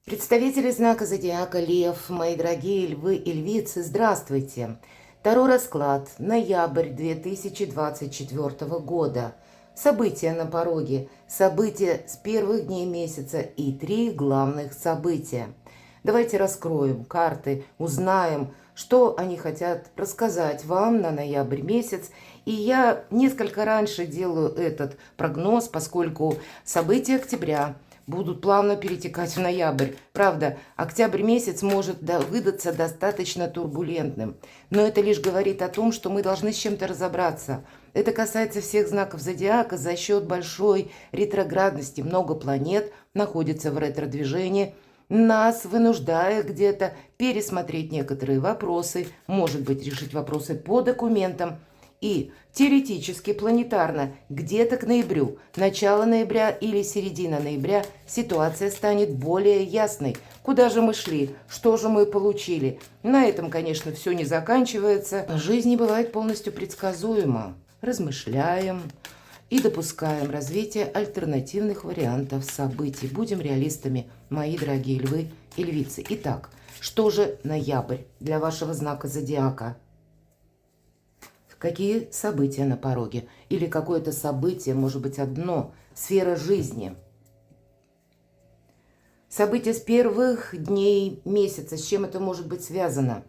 Представители знака зодиака Лев, мои дорогие львы и львицы, здравствуйте! Таро расклад. Ноябрь 2024 года. События на пороге. События с первых дней месяца и 3 главных события. Давайте раскроем карты, узнаем, что они хотят рассказать вам на ноябрь месяц. И я несколько раньше делаю этот прогноз, поскольку события октября будут плавно перетекать в ноябрь. Правда, октябрь месяц может выдаться достаточно турбулентным. Но это лишь говорит о том, что мы должны с чем-то разобраться. Это касается всех знаков зодиака за счет большой ретроградности. Много планет находится в ретро-движении, нас вынуждая где-то пересмотреть некоторые вопросы, может быть, решить вопросы по документам. И теоретически, планетарно, где-то к ноябрю, начало ноября или середина ноября ситуация станет более ясной. Куда же мы шли? Что же мы получили? На этом, конечно, все не заканчивается. Жизнь не бывает полностью предсказуема. Размышляем и допускаем развитие альтернативных вариантов событий. Будем реалистами, мои дорогие львы и львицы. Итак, что же ноябрь для вашего знака зодиака? Какие события на пороге? Или какое-то событие, может быть, одно, сфера жизни. События с первых дней месяца, с чем это может быть связано?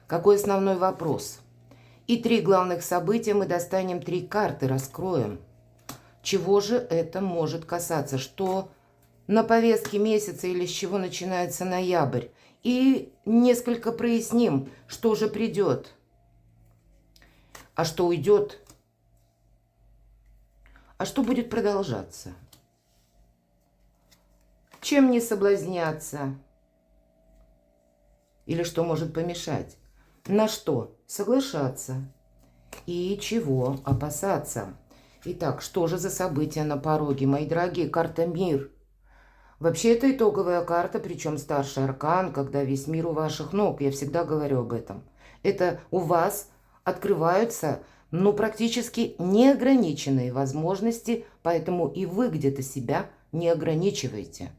Какой основной вопрос? И 3 главных события, мы достанем 3 карты, раскроем. Чего же это может касаться? Что на повестке месяца или с чего начинается ноябрь? И несколько проясним, что же придет. А что уйдет? А что будет продолжаться? Чем не соблазняться? Или что может помешать? На что соглашаться? И чего опасаться? Итак, что же за события на пороге, мои дорогие? Карта «Мир». Вообще, это итоговая карта, причем старший аркан, когда весь мир у ваших ног. Я всегда говорю об этом. Это у вас открываются, практически неограниченные возможности, поэтому и вы где-то себя не ограничиваете.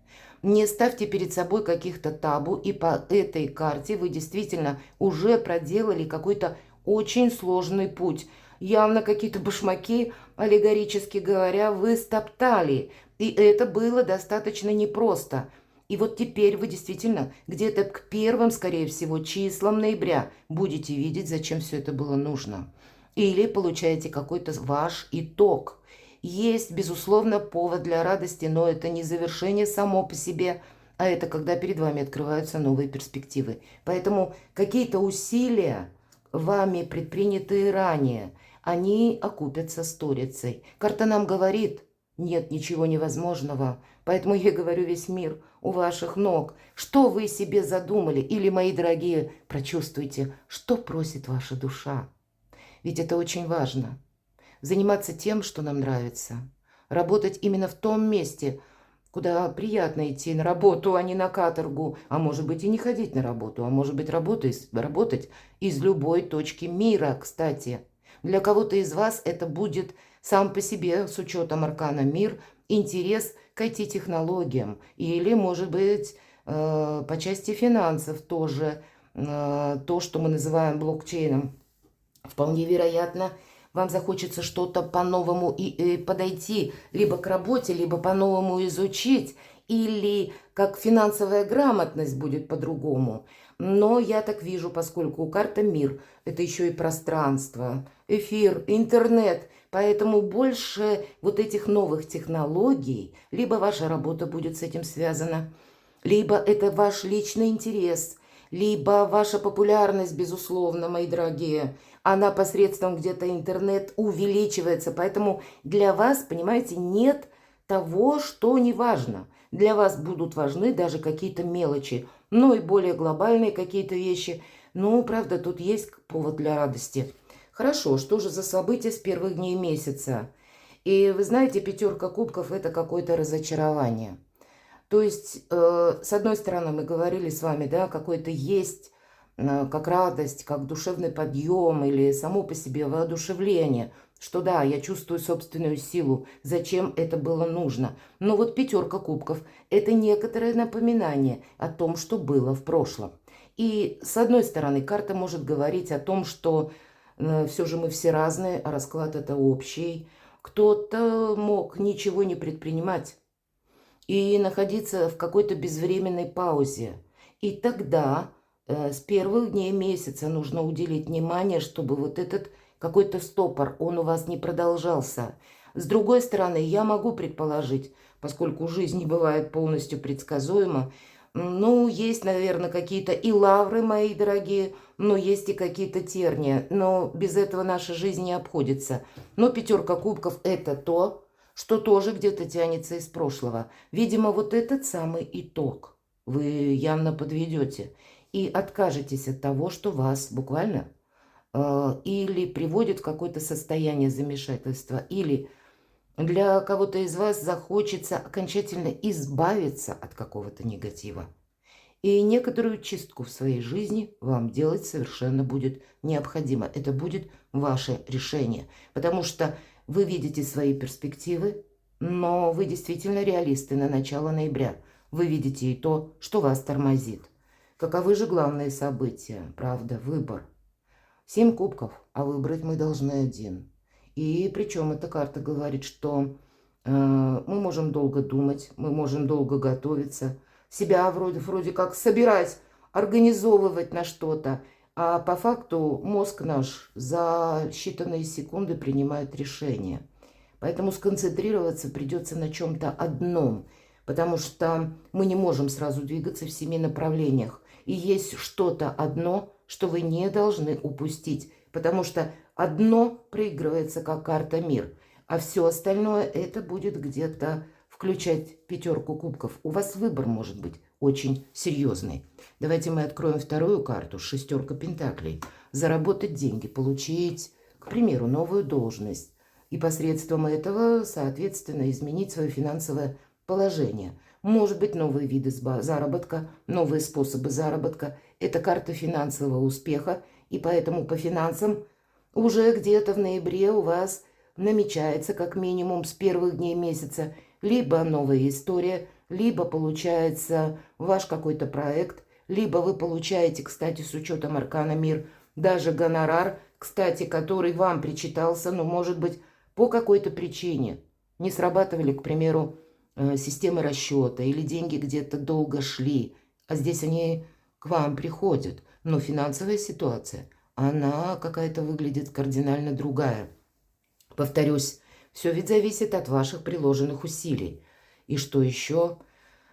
Не ставьте перед собой каких-то табу, и по этой карте вы действительно уже проделали какой-то очень сложный путь. Явно какие-то башмаки, аллегорически говоря, вы стоптали, и это было достаточно непросто. И вот теперь вы действительно где-то к первым, скорее всего, числам ноября будете видеть, зачем все это было нужно. Или получаете какой-то ваш итог. Есть, безусловно, повод для радости, но это не завершение само по себе, а это когда перед вами открываются новые перспективы. Поэтому какие-то усилия, вами предпринятые ранее, они окупятся сторицей. Карта нам говорит, нет ничего невозможного. Поэтому я говорю, весь мир у ваших ног. Что вы себе задумали? Или, мои дорогие, прочувствуйте, что просит ваша душа. Ведь это очень важно. Заниматься тем, что нам нравится. Работать именно в том месте, куда приятно идти на работу, а не на каторгу. А может быть и не ходить на работу, а может быть работать из любой точки мира, кстати. Для кого-то из вас это будет сам по себе, с учетом аркана «Мир», интерес к IT-технологиям. Или, может быть, по части финансов тоже, то, что мы называем блокчейном. Вполне вероятно, вам захочется что-то по-новому и подойти либо к работе, либо по-новому изучить, или как финансовая грамотность будет по-другому. Но я так вижу, поскольку карта «Мир» – это еще и пространство, эфир, интернет, поэтому больше вот этих новых технологий, либо ваша работа будет с этим связана, либо это ваш личный интерес, либо ваша популярность, безусловно, мои дорогие, она посредством где-то интернет увеличивается. Поэтому для вас, понимаете, нет того, что не важно. Для вас будут важны даже какие-то мелочи, но и более глобальные какие-то вещи. Ну, правда, тут есть повод для радости. Хорошо, что же за события с первых дней месяца? И вы знаете, 5 кубков – это какое-то разочарование. То есть, с одной стороны, мы говорили с вами, да, какое-то есть, как радость, как душевный подъем или само по себе воодушевление. что да, я чувствую собственную силу, зачем это было нужно. Но вот пятерка кубков – это некоторое напоминание о том, что было в прошлом. И с одной стороны, карта может говорить о том, что все же мы все разные, а расклад это общий. Кто-то мог ничего не предпринимать и находиться в какой-то безвременной паузе. И тогда с первых дней месяца нужно уделить внимание, чтобы вот этот какой-то стопор, он у вас не продолжался. С другой стороны, я могу предположить, поскольку жизнь не бывает полностью предсказуема, ну, есть, наверное, какие-то и лавры, мои дорогие, но есть и какие-то терния. Но без этого наша жизнь не обходится. Но пятерка кубков – это то, что тоже где-то тянется из прошлого. Видимо, вот этот самый итог вы явно подведете и откажетесь от того, что вас буквально или приводит в какое-то состояние замешательства, или для кого-то из вас захочется окончательно избавиться от какого-то негатива. И некоторую чистку в своей жизни вам делать совершенно будет необходимо. Это будет ваше решение, потому что вы видите свои перспективы, но вы действительно реалисты на начало ноября. Вы видите и то, что вас тормозит. Каковы же главные события? Правда, выбор. 7 кубков, а выбрать мы должны один. И причем эта карта говорит, что мы можем долго думать, мы можем долго готовиться, себя вроде как собирать, организовывать на что-то, а по факту мозг наш за считанные секунды принимает решение. Поэтому сконцентрироваться придется на чем-то одном, потому что мы не можем сразу двигаться в 7 направлениях. И есть что-то одно, что вы не должны упустить, потому что одно проигрывается как карта мир, а все остальное это будет где-то включать пятерку кубков. У вас выбор может быть очень серьезный. Давайте мы откроем вторую карту, шестерка пентаклей. Заработать деньги, получить, к примеру, новую должность. И посредством этого, соответственно, изменить свое финансовое положение. Может быть, новые виды заработка, новые способы заработка. Это карта финансового успеха. И поэтому по финансам уже где-то в ноябре у вас намечается, как минимум с первых дней месяца, либо новая история, либо получается ваш какой-то проект, либо вы получаете, кстати, с учетом аркана мир, даже гонорар, кстати, который вам причитался, но, может быть, по какой-то причине не срабатывали, к примеру, системы расчета, или деньги где-то долго шли, а здесь они к вам приходят. Но финансовая ситуация, она какая-то выглядит кардинально другая. Повторюсь, все ведь зависит от ваших приложенных усилий. И что еще?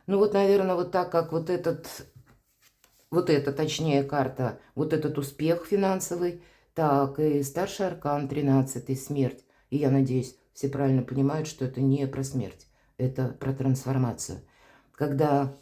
Ну вот, наверное, вот так как вот эта, точнее, карта, вот этот успех финансовый, так и старший аркан 13-й, смерть. И я надеюсь, все правильно понимают, что это не про смерть, это про трансформацию. Когда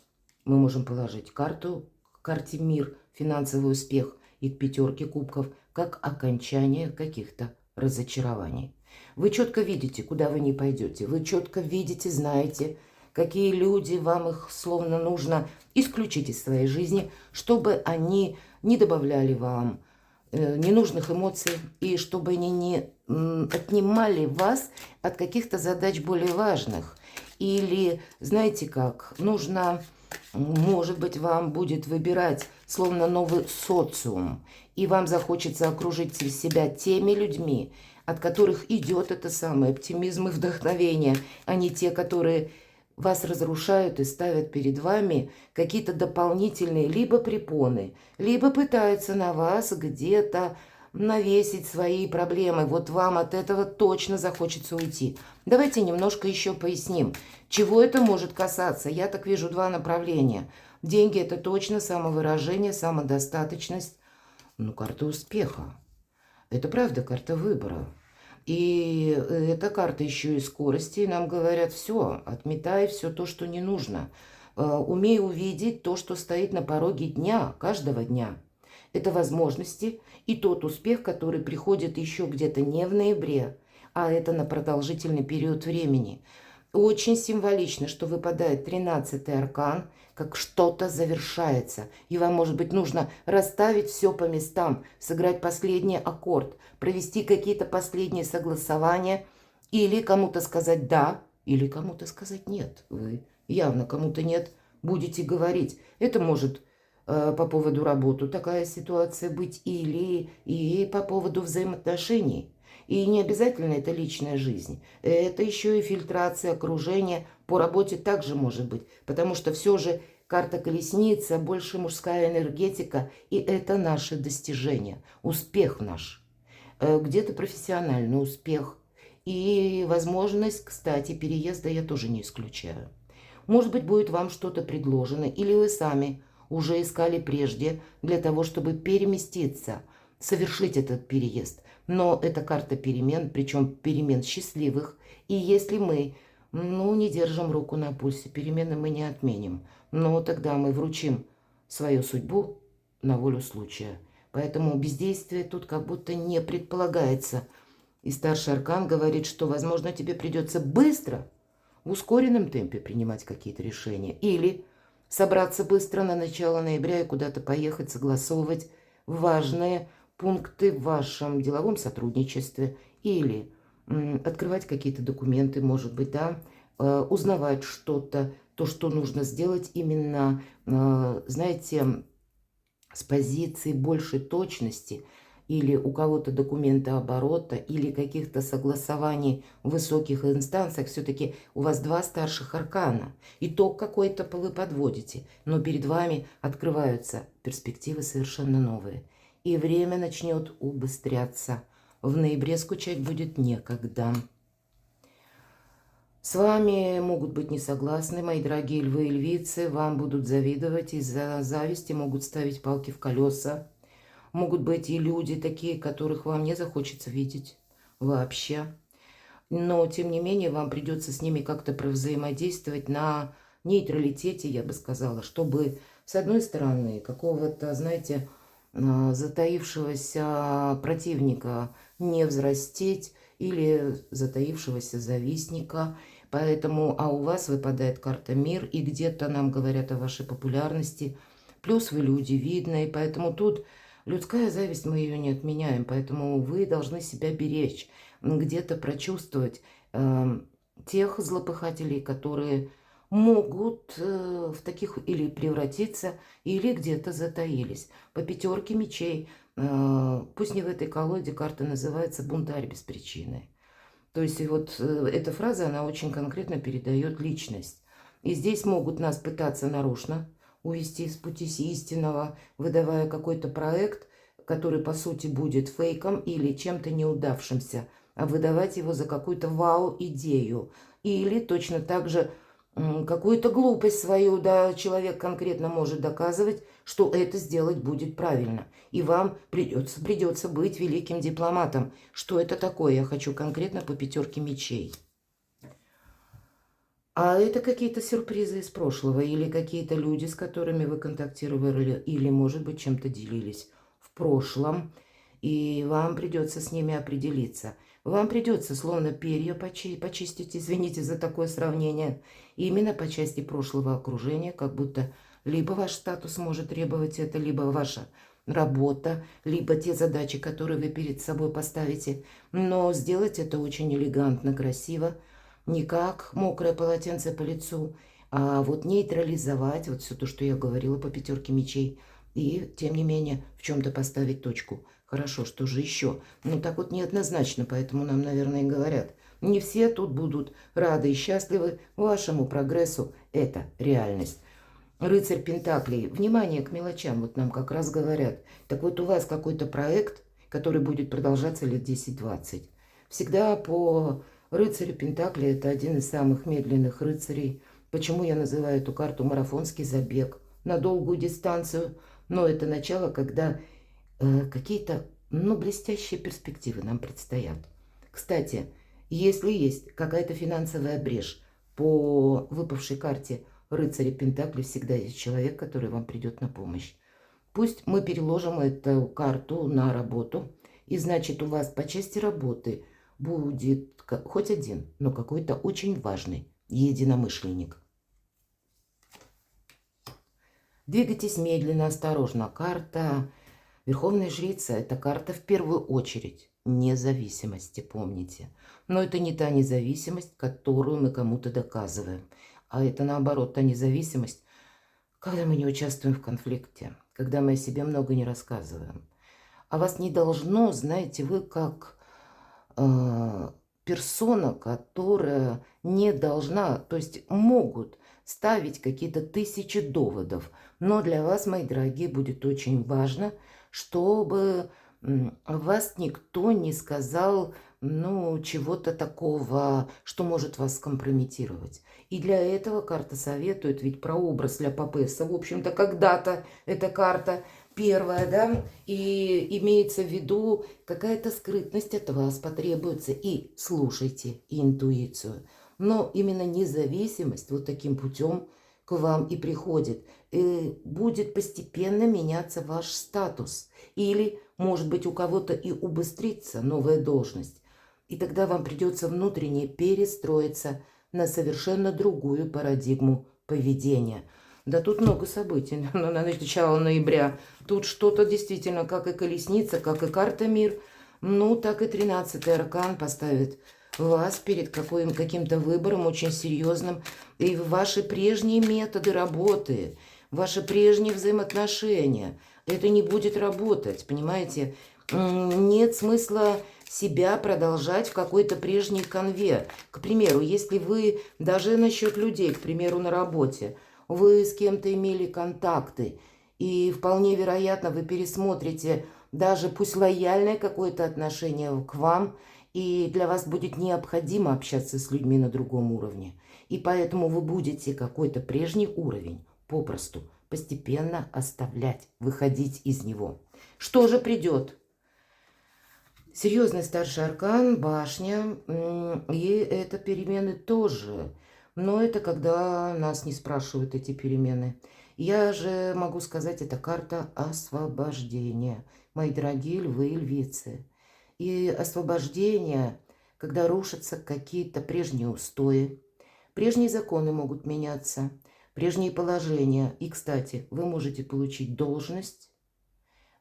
мы можем положить карту, к карте мир, финансовый успех и к пятерке кубков, как окончание каких-то разочарований. Вы четко видите, куда вы не пойдете. Вы четко видите, знаете, какие люди, вам их словно нужно исключить из своей жизни, чтобы они не добавляли вам ненужных эмоций, и чтобы они не отнимали вас от каких-то задач более важных. Или, знаете как, нужно, может быть, вам будет выбирать словно новый социум, и вам захочется окружить себя теми людьми, от которых идет это самый оптимизм и вдохновение, а не те, которые вас разрушают и ставят перед вами какие-то дополнительные либо препоны, либо пытаются на вас где-то навесить свои проблемы. Вот вам от этого точно захочется уйти. Давайте немножко еще поясним, чего это может касаться. Я так вижу два направления. Деньги – это точно самовыражение, самодостаточность. Ну, карта успеха. Это правда карта выбора. И эта карта еще и скорости. И нам говорят, все, отметай все то, что не нужно. Умей увидеть то, что стоит на пороге дня, каждого дня. Это возможности и тот успех, который приходит еще где-то не в ноябре, а это на продолжительный период времени. Очень символично, что выпадает 13-й аркан, как что-то завершается. И вам, может быть, нужно расставить все по местам, сыграть последний аккорд, провести какие-то последние согласования, или кому-то сказать «да», или кому-то сказать «нет». Вы явно кому-то «нет» будете говорить. Это может по поводу работы такая ситуация быть, или и по поводу взаимоотношений. И не обязательно это личная жизнь. Это еще и фильтрация окружения. По работе также может быть. Потому что все же карта колесница, больше мужская энергетика. И это наше достижение. Успех наш. Где-то профессиональный успех. И возможность, кстати, переезда я тоже не исключаю. Может быть, будет вам что-то предложено. Или вы сами уже искали прежде для того, чтобы переместиться, совершить этот переезд. Но это карта перемен, причем перемен счастливых. И если мы, не держим руку на пульсе, перемены мы не отменим. Но тогда мы вручим свою судьбу на волю случая. Поэтому бездействие тут как будто не предполагается. И старший аркан говорит, что, возможно, тебе придется быстро, в ускоренном темпе принимать какие-то решения. Или собраться быстро на начало ноября и куда-то поехать, согласовывать важные пункты в вашем деловом сотрудничестве. Или открывать какие-то документы, может быть, да, узнавать что-то, то, что нужно сделать именно, знаете, с позиции большей точности, или у кого-то документа оборота, или каких-то согласований в высоких инстанциях. Все-таки у вас два старших аркана. Итог какой-то вы подводите, но перед вами открываются перспективы совершенно новые. И время начнет убыстряться. В ноябре скучать будет некогда. С вами могут быть не согласны, мои дорогие львы и львицы. Вам будут завидовать, из-за зависти могут ставить палки в колеса. Могут быть и люди такие, которых вам не захочется видеть вообще. Но, тем не менее, вам придется с ними как-то взаимодействовать на нейтралитете, я бы сказала, чтобы, с одной стороны, какого-то, знаете, затаившегося противника не взрастить, или затаившегося завистника. Поэтому, а у вас выпадает карта «Мир», и где-то нам говорят о вашей популярности. Плюс вы люди видные, поэтому тут людская зависть, мы ее не отменяем, поэтому вы должны себя беречь, где-то прочувствовать тех злопыхателей, которые могут в таких или превратиться, или где-то затаились. По пятерке мечей, пусть не в этой колоде, карта называется «Бунтарь без причины». То есть и вот эта фраза, она очень конкретно передает личность. И здесь могут нас пытаться нарочно увести с пути истинного, выдавая какой-то проект, который по сути будет фейком или чем-то неудавшимся, а выдавать его за какую-то вау-идею. Или точно так же какую-то глупость свою, да, человек конкретно может доказывать, что это сделать будет правильно. И вам придется быть великим дипломатом. Что это такое? Я хочу конкретно по пятерке мечей. А это какие-то сюрпризы из прошлого, или какие-то люди, с которыми вы контактировали, или, может быть, чем-то делились в прошлом, и вам придется с ними определиться. Вам придется словно перья почистить, извините за такое сравнение, именно по части прошлого окружения, как будто либо ваш статус может требовать это, либо ваша работа, либо те задачи, которые вы перед собой поставите. Но сделать это очень элегантно, красиво, не как мокрое полотенце по лицу, а вот нейтрализовать вот все то, что я говорила по пятерке мечей, и, тем не менее, в чем-то поставить точку. Хорошо, что же еще? Ну, так вот неоднозначно, поэтому нам, наверное, и говорят. Не все тут будут рады и счастливы вашему прогрессу. Это реальность. Рыцарь Пентаклей. Внимание к мелочам, вот нам как раз говорят. Так вот, у вас какой-то проект, который будет продолжаться лет 10-20. Всегда по рыцарю Пентаклей, это один из самых медленных рыцарей. Почему я называю эту карту марафонский забег на долгую дистанцию? Но это начало, когда какие-то, блестящие перспективы нам предстоят. Кстати, если есть какая-то финансовая брешь по выпавшей карте рыцаря Пентаклей, всегда есть человек, который вам придет на помощь. Пусть мы переложим эту карту на работу, и значит у вас по части работы будет хоть один, но какой-то очень важный единомышленник. Двигайтесь медленно, осторожно. Карта Верховная Жрица – это карта в первую очередь независимости, помните. Но это не та независимость, которую мы кому-то доказываем. А это наоборот, та независимость, когда мы не участвуем в конфликте, когда мы о себе много не рассказываем. А вас не должно, знаете, вы как персона, которая не должна, то есть могут ставить какие-то тысячи доводов. Но для вас, мои дорогие, будет очень важно, чтобы вас никто не сказал, ну, чего-то такого, что может вас скомпрометировать. И для этого карта советует, ведь прообраз для Папесса, в общем-то, когда-то эта карта первая, да, и имеется в виду какая-то скрытность от вас потребуется. И слушайте интуицию. Но именно независимость вот таким путем к вам и приходит. И будет постепенно меняться ваш статус. Или, может быть, у кого-то и убыстрится новая должность. И тогда вам придется внутренне перестроиться на совершенно другую парадигму поведения. Да тут много событий на начало ноября. Тут что-то действительно, как и колесница, как и карта мир, ну, так и 13-й аркан поставит вас перед каким-то выбором очень серьезным. И ваши прежние методы работы, ваши прежние взаимоотношения, это не будет работать, понимаете? Нет смысла себя продолжать в какой-то прежней конве. К примеру, если вы даже насчет людей, к примеру, на работе, вы с кем-то имели контакты, и вполне вероятно вы пересмотрите даже пусть лояльное какое-то отношение к вам, и для вас будет необходимо общаться с людьми на другом уровне. И поэтому вы будете какой-то прежний уровень попросту постепенно оставлять, выходить из него. Что же придет? Серьезный старший аркан, башня, и это перемены тоже. Но это когда нас не спрашивают эти перемены. Я же могу сказать, это карта освобождения. Мои дорогие львы и львицы. И освобождение, когда рушатся какие-то прежние устои, прежние законы могут меняться, прежние положения. И, кстати, вы можете получить должность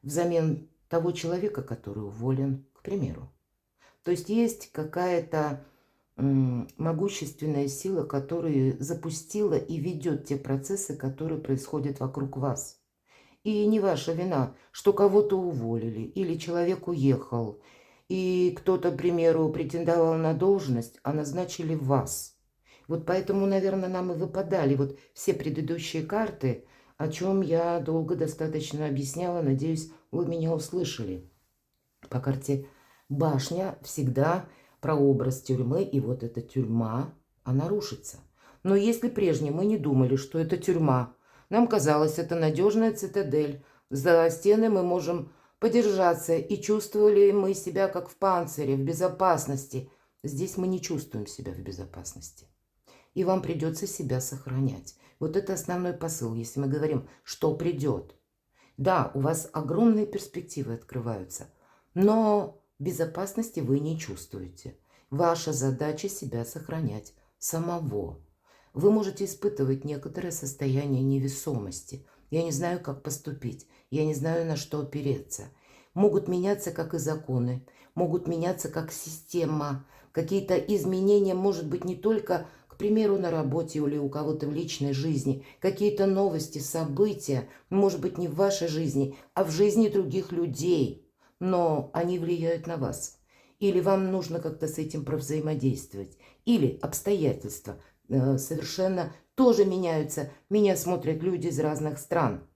взамен того человека, который уволен, к примеру. То есть есть какая-то могущественная сила, которая запустила и ведет те процессы, которые происходят вокруг вас. И не ваша вина, что кого-то уволили или человек уехал, и кто-то, к примеру, претендовал на должность, а назначили вас. Вот поэтому, наверное, нам и выпадали вот все предыдущие карты, о чем я долго достаточно объясняла. Надеюсь, вы меня услышали. По карте башня всегда прообраз тюрьмы, и вот эта тюрьма, она рушится. Но если прежде мы не думали, что это тюрьма, нам казалось, это надежная цитадель, за стены мы можем подержаться, и чувствовали мы себя как в панцире, в безопасности. Здесь мы не чувствуем себя в безопасности. И вам придется себя сохранять. Вот это основной посыл, если мы говорим, что придет. Да, у вас огромные перспективы открываются, но безопасности вы не чувствуете. Ваша задача себя сохранять самого. Вы можете испытывать некоторое состояние невесомости. Я не знаю, как поступить. Я не знаю, на что опереться. Могут меняться как и законы, могут меняться как система. Какие-то изменения, может быть, не только, к примеру, на работе или у кого-то в личной жизни. Какие-то новости, события, может быть, не в вашей жизни, а в жизни других людей. Но они влияют на вас. Или вам нужно как-то с этим провзаимодействовать. Или обстоятельства совершенно тоже меняются. Меня смотрят люди из разных стран.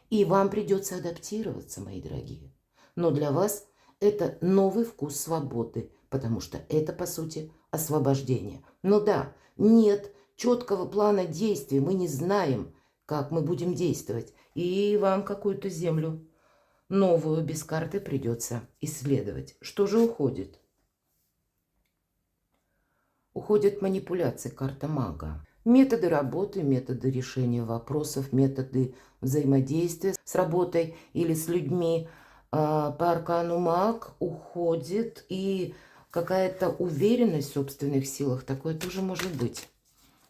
И вам придется адаптироваться, мои дорогие. Но для вас это новый вкус свободы, потому что это, по сути, освобождение. Но да, нет четкого плана действий, мы не знаем, как мы будем действовать. И вам какую-то землю новую без карты придется исследовать. Что же уходит? Уходят манипуляции, карта мага. Методы работы, методы решения вопросов, методы взаимодействия с работой или с людьми. По аркану маг уходит, и какая-то уверенность в собственных силах, такое тоже может быть.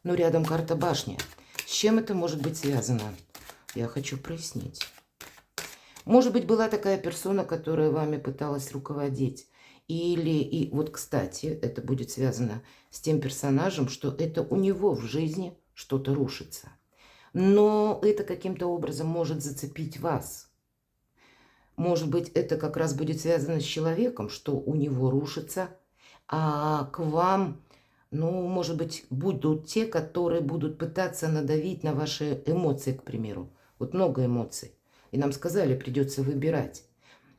Но рядом карта башни. С чем это может быть связано? Я хочу прояснить. Может быть, была такая персона, которая вами пыталась руководить. Или, и вот, кстати, это будет связано с тем персонажем, что это у него в жизни что-то рушится. Но это каким-то образом может зацепить вас. Может быть, это как раз будет связано с человеком, что у него рушится, а к вам, ну, может быть, будут те, которые будут пытаться надавить на ваши эмоции, к примеру. Вот много эмоций. И нам сказали, придется выбирать.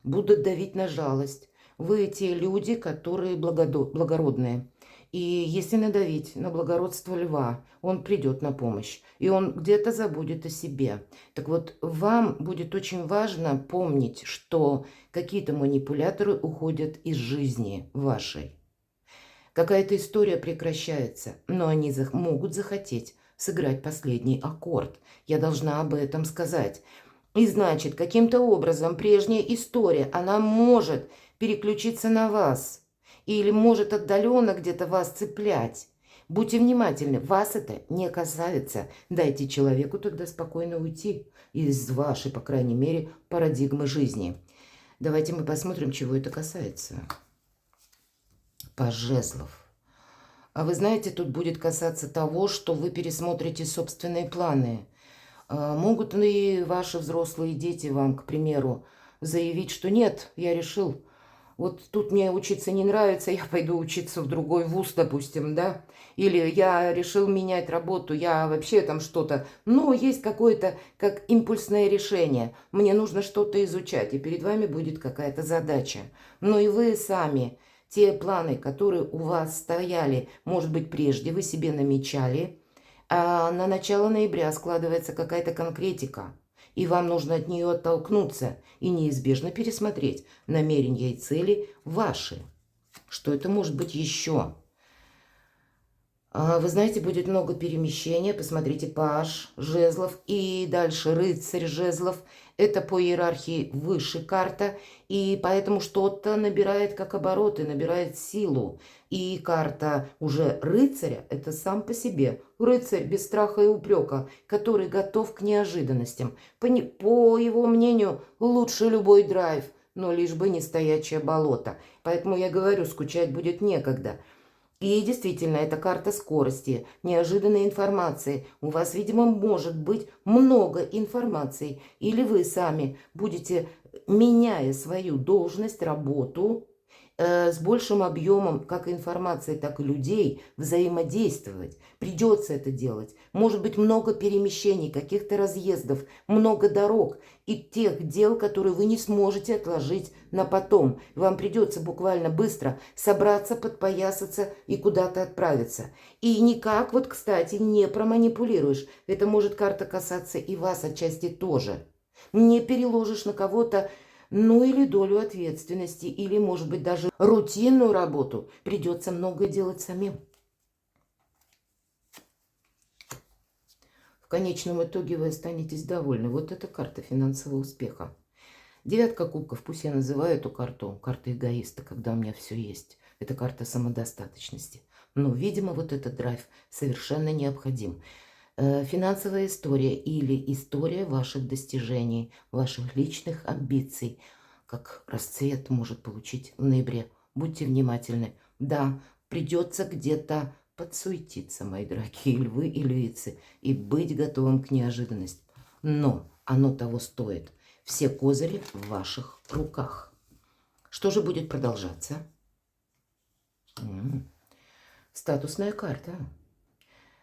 Будут давить на жалость. Вы те люди, которые благородные. И если надавить на благородство льва, он придет на помощь. И он где-то забудет о себе. Так вот, вам будет очень важно помнить, что какие-то манипуляторы уходят из жизни вашей. Какая-то история прекращается, но они могут захотеть сыграть последний аккорд. Я должна об этом сказать. И значит, каким-то образом прежняя история, она может переключиться на вас. Или может отдаленно где-то вас цеплять. Будьте внимательны, вас это не касается. Дайте человеку тогда спокойно уйти из вашей, по крайней мере, парадигмы жизни. Давайте мы посмотрим, чего это касается. Паж жезлов. А вы знаете, тут будет касаться того, что вы пересмотрите собственные планы. Могут ли ваши взрослые дети вам, к примеру, заявить, что нет, я решил, вот тут мне учиться не нравится, я пойду учиться в другой вуз, допустим, да? Или я решил менять работу, я вообще там что-то... Но есть какое-то, как импульсное решение. Мне нужно что-то изучать, и перед вами будет какая-то задача. Но и вы сами, те планы, которые у вас стояли, может быть, прежде вы себе намечали, а на начало ноября складывается какая-то конкретика. И вам нужно от нее оттолкнуться и неизбежно пересмотреть намерения и цели ваши. Что это может быть еще? Вы знаете, будет много перемещения. Посмотрите, паж жезлов и дальше рыцарь жезлов. Это по иерархии выше карта. И поэтому что-то набирает как обороты, набирает силу. И карта уже рыцаря – это сам по себе. Рыцарь без страха и упрека, который готов к неожиданностям. По его мнению, лучше любой драйв, но лишь бы не стоячее болото. Поэтому я говорю, скучать будет некогда. И действительно, это карта скорости, неожиданной информации. У вас, видимо, может быть много информации. Или вы сами будете, меняя свою должность, работу, с большим объемом как информации, так и людей взаимодействовать. Придется это делать. Может быть, много перемещений, каких-то разъездов, много дорог и тех дел, которые вы не сможете отложить на потом. Вам придется буквально быстро собраться, подпоясаться и куда-то отправиться. И никак, вот, кстати, не проманипулируешь. Это может карта касаться и вас отчасти тоже. Не переложишь на кого-то, ну или долю ответственности, или, может быть, даже рутинную работу. Придется многое делать самим. В конечном итоге вы останетесь довольны. Вот это карта финансового успеха. Девятка кубков, пусть я называю эту карту картой эгоиста, когда у меня все есть. Это карта самодостаточности. Но, видимо, вот этот драйв совершенно необходим. Финансовая история или история ваших достижений, ваших личных амбиций, как расцвет может получить в ноябре. Будьте внимательны. Да, придется где-то подсуетиться, мои дорогие львы и львицы, и быть готовым к неожиданностям. Но оно того стоит. Все козыри в ваших руках. Что же будет продолжаться? Статусная карта.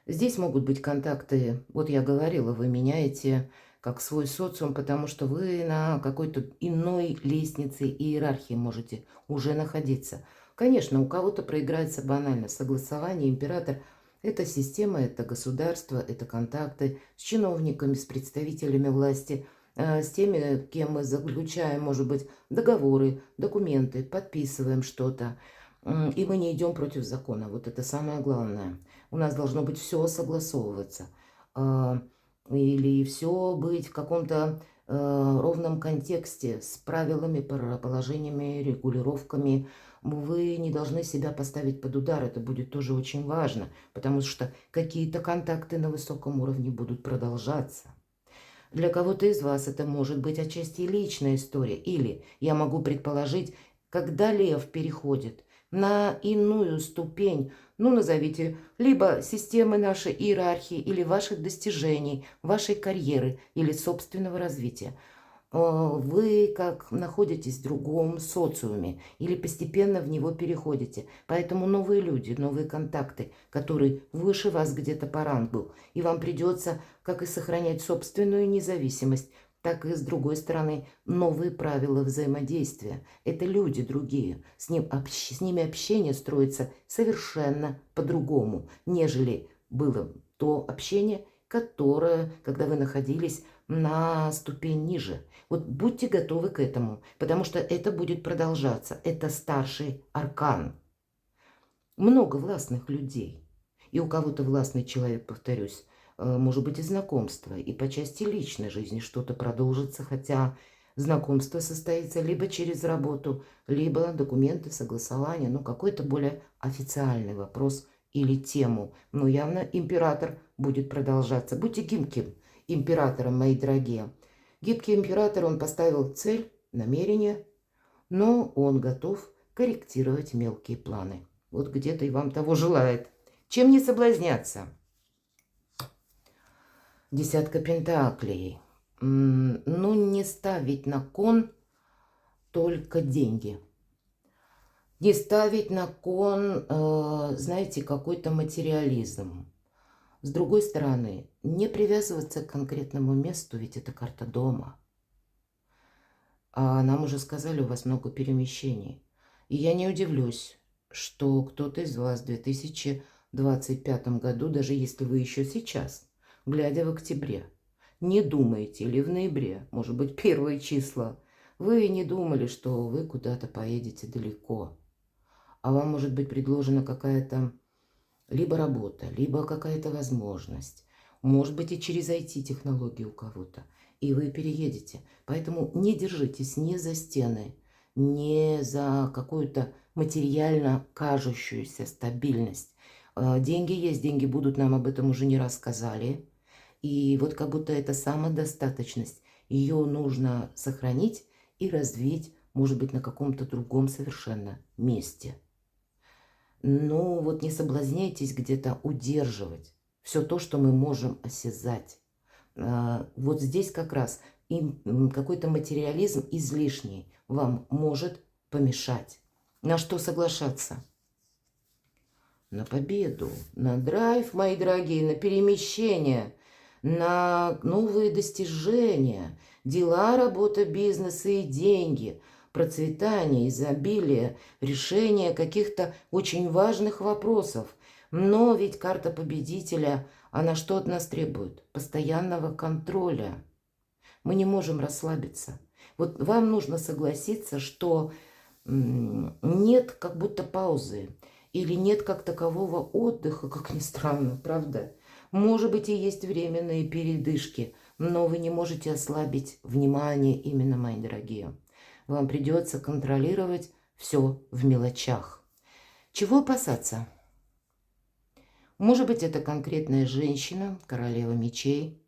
Здесь могут быть контакты, вот я говорила, вы меняете как свой социум, потому что вы на какой-то иной лестнице иерархии можете уже находиться. Конечно, у кого-то проиграется банально согласование, император. Это система, это государство, это контакты с чиновниками, с представителями власти, с теми, кем мы заключаем, может быть, договоры, документы, подписываем что-то. И мы не идем против закона. Вот это самое главное. У нас должно быть все согласовываться. Или все быть в каком-то ровном контексте, с правилами, положениями, регулировками. Вы не должны себя поставить под удар, это будет тоже очень важно, потому что какие-то контакты на высоком уровне будут продолжаться. Для кого-то из вас это может быть отчасти личная история, или, я могу предположить, когда лев переходит на иную ступень, ну, назовите, либо системы нашей иерархии, или ваших достижений, вашей карьеры, или собственного развития, вы как находитесь в другом социуме или постепенно в него переходите. Поэтому новые люди, новые контакты, которые выше вас где-то по рангу. И вам придется как и сохранять собственную независимость, так и с другой стороны новые правила взаимодействия. Это люди другие. С ними общение строится совершенно по-другому, нежели было то общение, которое, когда вы находились на ступень ниже. Вот будьте готовы к этому, потому что это будет продолжаться. Это старший аркан. Много властных людей. И у кого-то властный человек, повторюсь, может быть и знакомство, и по части личной жизни что-то продолжится, хотя знакомство состоится либо через работу, либо документы, согласования, ну какой-то более официальный вопрос или тему. Но явно император будет продолжаться. Будьте гибким императором, мои дорогие. Гибкий император, он поставил цель, намерение, но он готов корректировать мелкие планы. Вот где-то и вам того желает. Чем не соблазняться? Десятка пентаклей. Ну, не ставить на кон только деньги. Не ставить на кон, знаете, какой-то материализм. С другой стороны, не привязываться к конкретному месту, ведь это карта дома. А нам уже сказали, у вас много перемещений. И я не удивлюсь, что кто-то из вас в 2025 году, даже если вы еще сейчас, глядя в октябре, не думаете, или в ноябре, может быть, первые числа, вы не думали, что вы куда-то поедете далеко. А вам может быть предложена какая-то либо работа, либо какая-то возможность. Может быть, и через IT-технологии у кого-то. И вы переедете. Поэтому не держитесь ни за стены, ни за какую-то материально кажущуюся стабильность. Деньги есть, деньги будут, нам об этом уже не раз сказали. И вот как будто это самодостаточность. Ее нужно сохранить и развить, может быть, на каком-то другом совершенно месте. Но вот не соблазняйтесь где-то удерживать все то, что мы можем осязать. Вот здесь как раз какой-то материализм излишний вам может помешать. На что соглашаться? На победу, на драйв, мои дорогие, на перемещение, на новые достижения, дела, работа, бизнес и деньги, процветание, изобилие, решение каких-то очень важных вопросов. Но ведь карта победителя, она что от нас требует? Постоянного контроля. Мы не можем расслабиться. Вот вам нужно согласиться, что нет как будто паузы или нет как такового отдыха, как ни странно, правда? Может быть, и есть временные передышки, но вы не можете ослабить внимание именно, мои дорогие. Вам придется контролировать все в мелочах. Чего опасаться? Может быть, это конкретная женщина, королева мечей,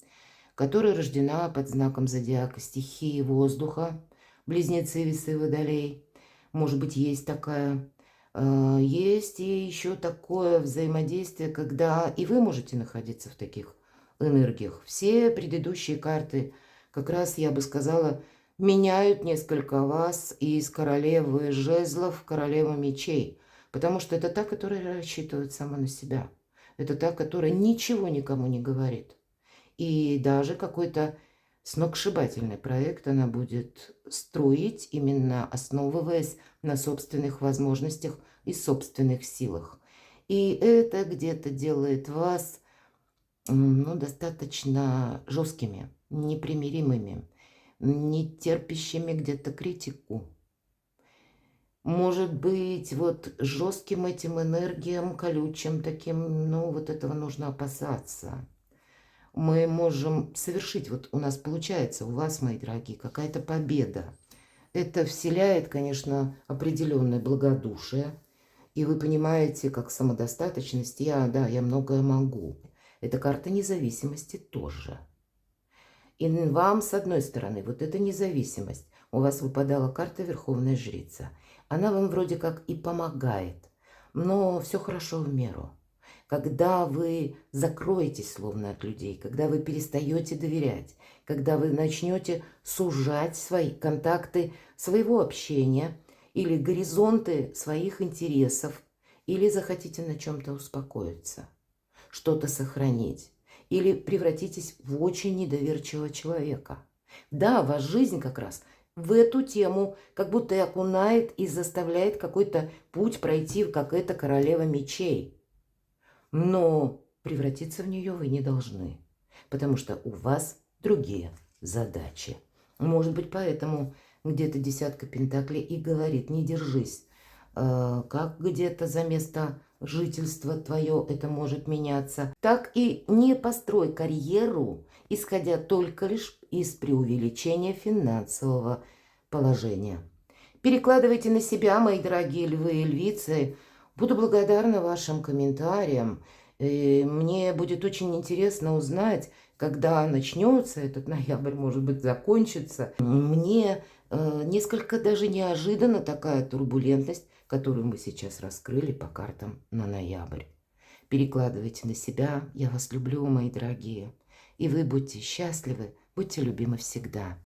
которая рождена под знаком зодиака стихии воздуха, близнецы, весы, водолей. Может быть, есть такая. Есть и еще такое взаимодействие, когда и вы можете находиться в таких энергиях. Все предыдущие карты, как раз, я бы сказала, меняют несколько вас из королевы жезлов в королеву мечей. Потому что это та, которая рассчитывает сама на себя. Это та, которая ничего никому не говорит. И даже какой-то сногсшибательный проект она будет строить, именно основываясь на собственных возможностях и собственных силах. И это где-то делает вас достаточно жесткими, непримиримыми, не терпящими где-то критику. Может быть, вот жестким этим энергиям, колючим таким, вот этого нужно опасаться. мы можем совершить. Вот у нас получается, у вас, мои дорогие, какая-то победа. Это вселяет, конечно, определенное благодушие. И вы понимаете, как самодостаточность, да, я многое могу. Это карта независимости тоже. И вам, с одной стороны, вот эта независимость. У вас выпадала карта Верховная Жрица. Она вам вроде как и помогает, но все хорошо в меру. Когда вы закроетесь словно от людей, когда вы перестаете доверять, когда вы начнете сужать свои контакты своего общения или горизонты своих интересов, или захотите на чем-то успокоиться, что-то сохранить, или превратитесь в очень недоверчивого человека. Да, ваша жизнь как раз в эту тему как будто и окунает и заставляет какой-то путь пройти, как эта королева мечей. Но превратиться в нее вы не должны, потому что у вас другие задачи. Может быть, поэтому где-то десятка пентаклей и говорит: не держись, как где-то за место жительства твое это может меняться, так и не построй карьеру, исходя только лишь из преувеличения финансового положения. Перекладывайте на себя, мои дорогие львы и львицы. Буду благодарна вашим комментариям. И мне будет очень интересно узнать, когда начнется этот ноябрь, может быть, закончится. Мне несколько даже неожиданно такая турбулентность, которую мы сейчас раскрыли по картам на ноябрь. Перекладывайте на себя. Я вас люблю, мои дорогие. И вы будьте счастливы, будьте любимы всегда.